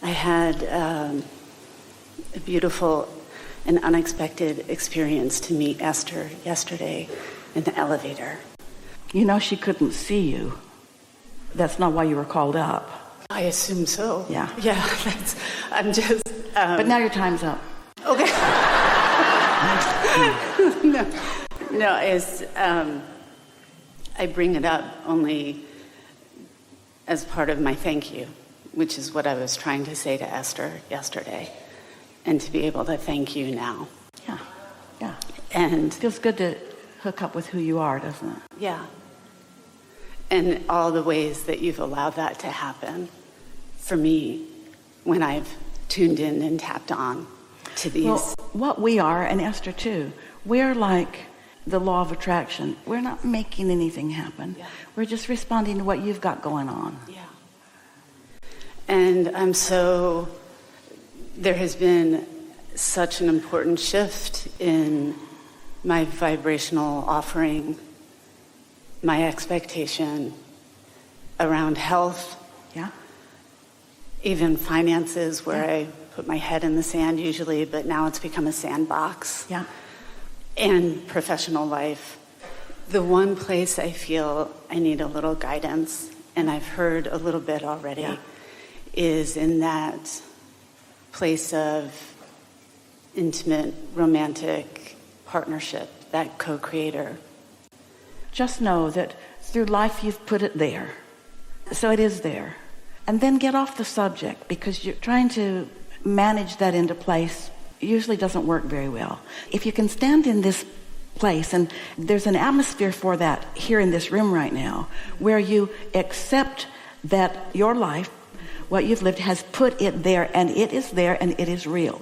I had a beautiful and unexpected experience to meet Esther yesterday in the elevator. You know she couldn't see you. That's not why you were called up. I assume so. Yeah. Yeah, I'm just... But now your time's up. Okay. No, it's... I bring it up only as part of my thank you, which is what I was trying to say to Esther yesterday, and to be able to thank you now. Yeah. And it feels good to hook up with who you are, doesn't it? Yeah. And all the ways that you've allowed that to happen for me when I've tuned in and tapped on to these. Well, what we are, and Esther too, we're like the law of attraction. We're not making anything happen. Yeah. We're just responding to what you've got going on. Yeah. And there has been such an important shift in my vibrational offering, my expectation around health, even finances, where I put my head in the sand usually, but now it's become a sandbox. Yeah. And professional life. The one place I feel I need a little guidance, and I've heard a little bit already, is in that place of intimate, romantic partnership, that co-creator. Just know that through life you've put it there. So it is there. And then get off the subject, because you're trying to manage that into place usually doesn't work very well. If you can stand in this place, and there's an atmosphere for that here in this room right now, where you accept that your life, what you've lived, has put it there, and it is there, and it is real.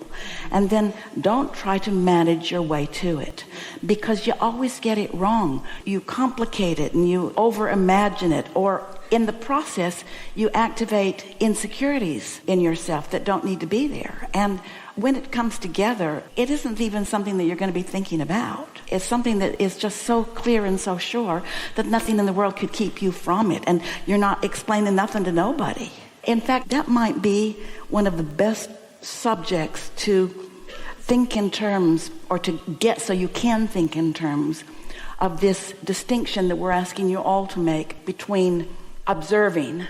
And then don't try to manage your way to it, because you always get it wrong. You complicate it and you over imagine it, or in the process you activate insecurities in yourself that don't need to be there. And when it comes together, it isn't even something that you're going to be thinking about. It's something that is just so clear and so sure that nothing in the world could keep you from it, and you're not explaining nothing to nobody. In fact, that might be one of the best subjects to think in terms, or to get so you can think in terms of this distinction that we're asking you all to make between observing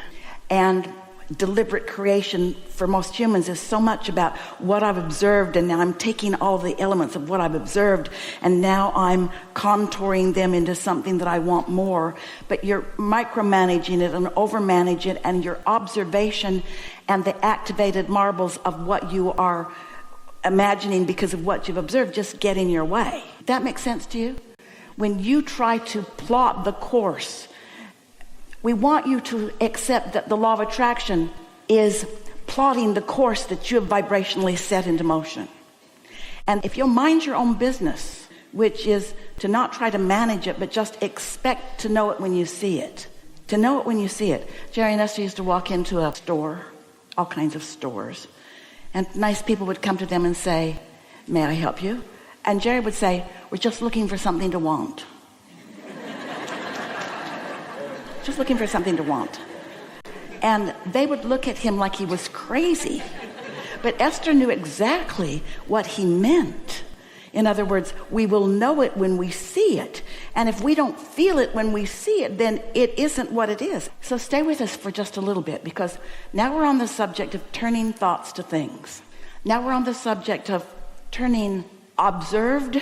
and deliberate creation. For most humans is so much about what I've observed, and now I'm taking all the elements of what I've observed and now I'm contouring them into something that I want more. But you're micromanaging it and overmanage it, and your observation and the activated marbles of what you are imagining because of what you've observed just get in your way. That makes sense to you? When you try to plot the course, we want you to accept that the law of attraction is plotting the course that you have vibrationally set into motion. And if you'll mind your own business, which is to not try to manage it, but just expect to know it when you see it. To know it when you see it. Jerry and Esther used to walk into a store, all kinds of stores, and nice people would come to them and say, "May I help you?" And Jerry would say, "We're just looking for something to want." Just looking for something to want. And they would look at him like he was crazy. But Esther knew exactly what he meant. In other words, we will know it when we see it. And if we don't feel it when we see it, then it isn't what it is. So stay with us for just a little bit, because now we're on the subject of turning thoughts to things. Now we're on the subject of turning observed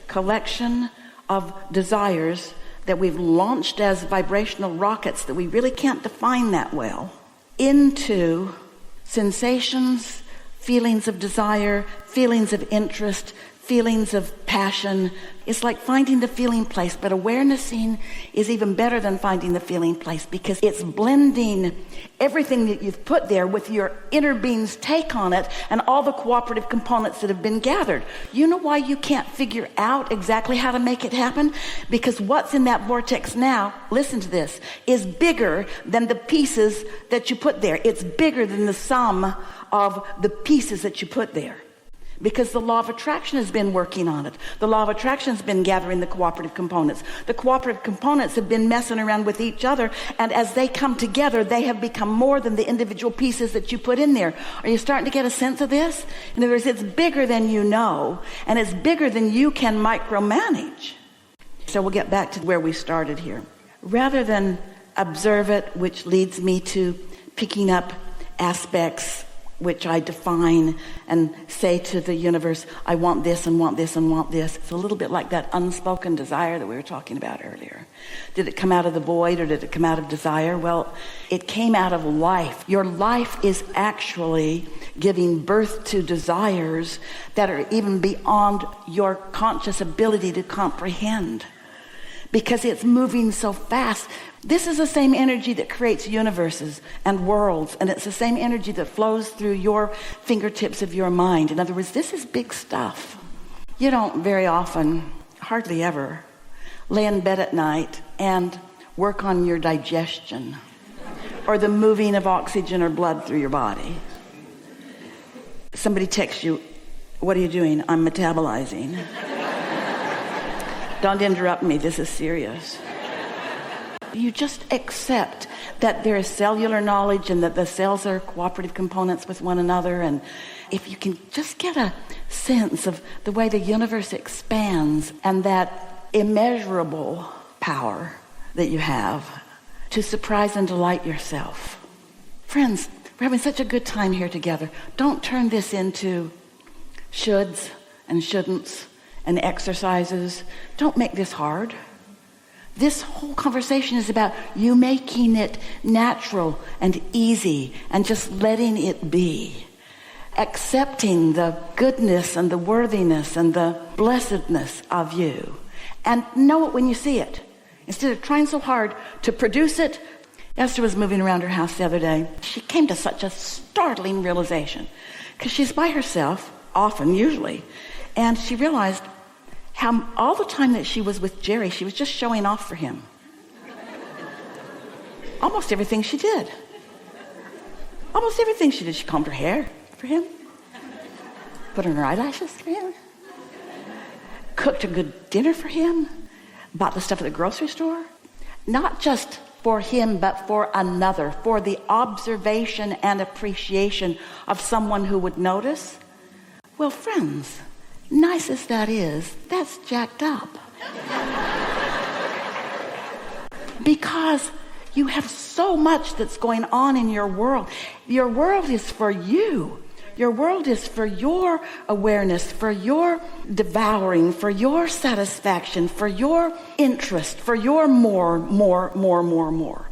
collection of desires that we've launched as vibrational rockets that we really can't define that well, into sensations, feelings of desire, feelings of interest, feelings of passion. It's like finding the feeling place, but awarenessing is even better than finding the feeling place, because it's blending everything that you've put there with your inner being's take on it and all the cooperative components that have been gathered. You know why you can't figure out exactly how to make it happen? Because what's in that vortex now, listen to this, is bigger than the pieces that you put there. It's bigger than the sum of the pieces that you put there. Because the law of attraction has been working on it. The law of attraction has been gathering the cooperative components. The cooperative components have been messing around with each other, and as they come together, they have become more than the individual pieces that you put in there. Are you starting to get a sense of this? In other words, it's bigger than you know, and it's bigger than you can micromanage. So we'll get back to where we started here. Rather than observe it, which leads me to picking up aspects which I define and say to the universe, I want this and want this and want this. It's a little bit like that unspoken desire that we were talking about earlier. Did it come out of the void or did it come out of desire? Well, it came out of life. Your life is actually giving birth to desires that are even beyond your conscious ability to comprehend, because it's moving so fast. This is the same energy that creates universes and worlds, and it's the same energy that flows through your fingertips of your mind. In other words, this is big stuff. You don't very often, hardly ever, lay in bed at night and work on your digestion or the moving of oxygen or blood through your body. Somebody texts you, what are you doing? I'm metabolizing. Don't interrupt me, this is serious. You just accept that there is cellular knowledge and that the cells are cooperative components with one another. And if you can just get a sense of the way the universe expands and that immeasurable power that you have to surprise and delight yourself. Friends, we're having such a good time here together. Don't turn this into shoulds and shouldn'ts and exercises. Don't make this hard. This whole conversation is about you making it natural and easy and just letting it be. Accepting the goodness and the worthiness and the blessedness of you. And know it when you see it. Instead of trying so hard to produce it. Esther was moving around her house the other day. She came to such a startling realization. Because she's by herself, often, usually. And she realized how all the time that she was with Jerry, she was just showing off for him. Almost everything she did. Almost everything she did. She combed her hair for him. Put on her eyelashes for him. Cooked a good dinner for him. Bought the stuff at the grocery store. Not just for him, but for another. For the observation and appreciation of someone who would notice. Well, friends, nice as that is, that's jacked up. Because you have so much that's going on in your world. Your world is for you. Your world is for your awareness, for your devouring, for your satisfaction, for your interest, for your more.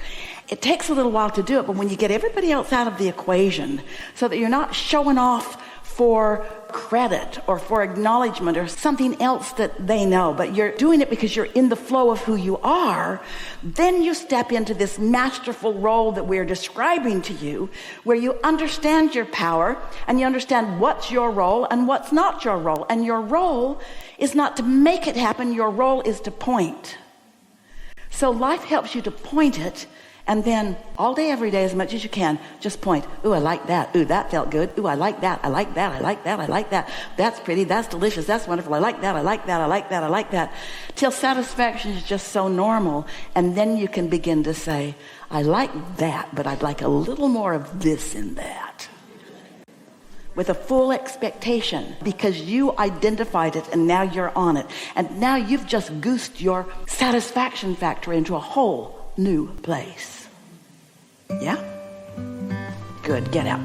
It takes a little while to do it, but when you get everybody else out of the equation so that you're not showing off for credit or for acknowledgement or something else that they know, but you're doing it because you're in the flow of who you are, then you step into this masterful role that we're describing to you, where you understand your power and you understand what's your role and what's not your role. And your role is not to make it happen, your role is to point. So life helps you to point it. And then all day, every day, as much as you can, just point. Ooh, I like that. Ooh, that felt good. Ooh, I like that. I like that. I like that. I like that. That's pretty. That's delicious. That's wonderful. I like that. I like that. I like that. I like that. Till satisfaction is just so normal. And then you can begin to say, I like that, but I'd like a little more of this in that. With a full expectation, because you identified it and now you're on it. And now you've just goosed your satisfaction factor into a whole new place. Yeah? Good. Get out.